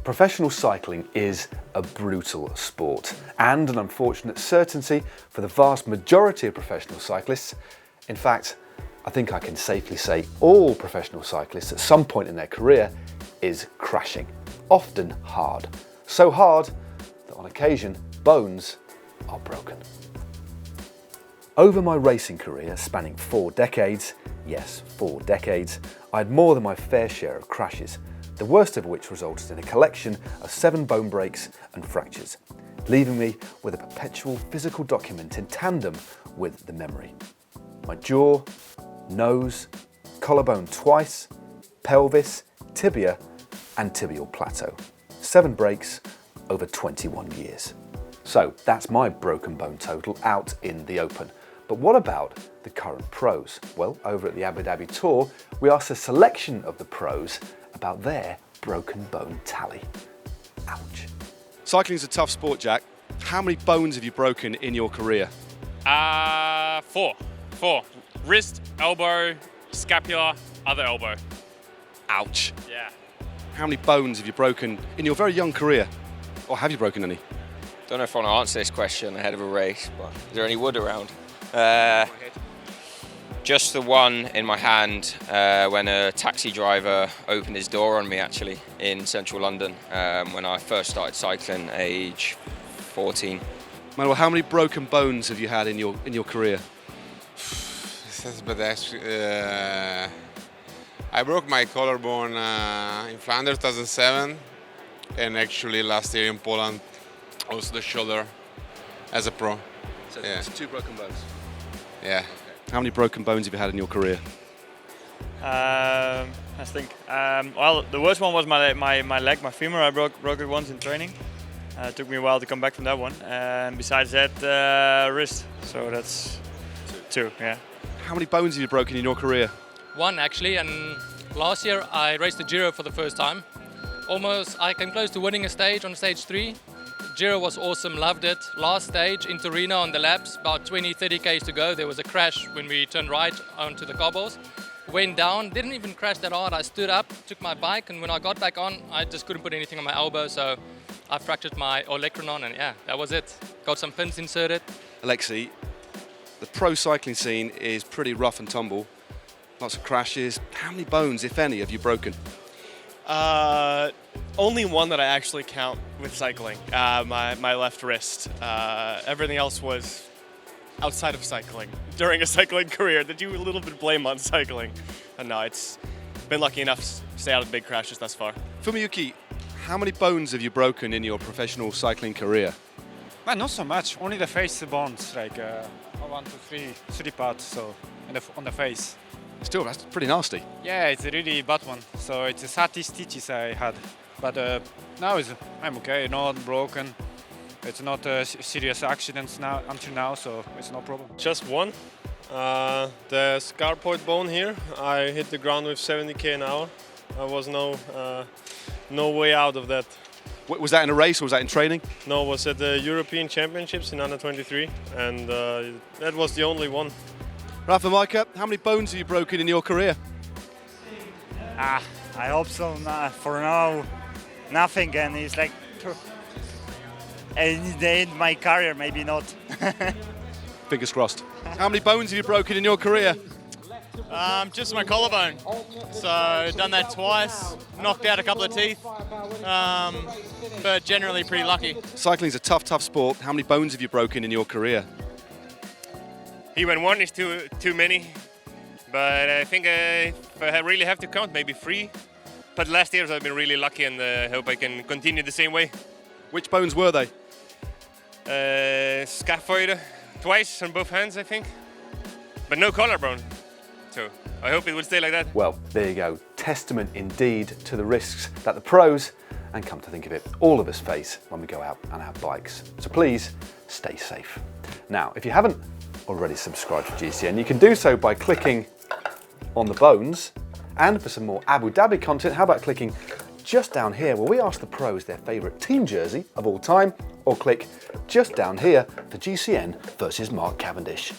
Professional cycling is a brutal sport and an unfortunate certainty for the vast majority of professional cyclists. In fact, I think I can safely say all professional cyclists at some point in their career is crashing, often hard. So hard that on occasion bones are broken. Over my racing career spanning 4 decades, yes, 4 decades, I had more than my fair share of crashes, the worst of which resulted in a collection of 7 bone breaks and fractures, leaving me with a perpetual physical document in tandem with the memory. My jaw, nose, collarbone twice, pelvis, tibia and tibial plateau. 7 breaks over 21 years. So that's my broken bone total out in the open. But what about the current pros? Well, over at the Abu Dhabi Tour, we asked a selection of the pros about their broken bone tally. Ouch. Cycling's a tough sport, Jack. How many bones have you broken in your career? 4. Wrist, elbow, scapula, other elbow. Ouch. Yeah. How many bones have you broken in your very young career? Or have you broken any? Don't know if I want to answer this question ahead of a race, but is there any wood around? Just the one in my hand when a taxi driver opened his door on me, actually, in central London when I first started cycling, age 14. Manuel, how many broken bones have you had in your career? I broke my collarbone in Flanders 2007, and actually last year in Poland, also the shoulder as a pro. So yeah. it's 2 broken bones. Yeah. How many broken bones have you had in your career? I think. Well, the worst one was my leg, my femur. I broke it once in training. It took me a while to come back from that one. And besides that, wrist. So that's 2. Yeah. How many bones have you broken in your career? 1 actually, and last year I raced the Giro for the first time. I came close to winning a stage on stage 3. Giro was awesome, loved it. Last stage in Torino on the laps, about 20-30 k's to go, there was a crash when we turned right onto the cobbles. Went down, didn't even crash that hard. I stood up, took my bike, and when I got back on, I just couldn't put anything on my elbow, so I fractured my olecranon, and yeah, that was it. Got some pins inserted. Alexey, the pro cycling scene is pretty rough and tumble. Lots of crashes. How many bones, if any, have you broken? Only one that I actually count with cycling, my left wrist. Everything else was outside of cycling during a cycling career that you a little bit blame on cycling. And no, it's been lucky enough to stay out of big crashes thus far. Fumiyuki, how many bones have you broken in your professional cycling career? Not so much, only the face bones, like 1, 2, 3 parts, so on the face. Still, that's pretty nasty. Yeah, it's a really bad one. So it's 30 stitches I had, but now I'm okay, not broken. It's not serious accidents now until now, so it's no problem. Just one. The scarpoid bone here. I hit the ground with 70 km an hour. There was no way out of that. Was that in a race or was that in training? No, it was at the European Championships in under 23, and that was the only one. Rafal, Majka, how many bones have you broken in your career? I hope so. For now, nothing, and it's like in the end of my career, maybe not. Fingers crossed. How many bones have you broken in your career? Just my collarbone. So done that twice, knocked out a couple of teeth, but generally pretty lucky. Cycling's a tough sport. How many bones have you broken in your career? Even 1 is too many, but I think if I really have to count, maybe 3. But last year I've been really lucky, and I hope I can continue the same way. Which bones were they? Scaphoid twice on both hands, I think, but no collarbone. So I hope it will stay like that. Well, there you go. Testament indeed to the risks that the pros, and come to think of it, all of us face when we go out on our bikes. So please stay safe. Now, if you haven't already subscribed to GCN, you can do so by clicking on the bones, and for some more Abu Dhabi content, how about clicking just down here where we ask the pros their favourite team jersey of all time, or click just down here for GCN versus Mark Cavendish.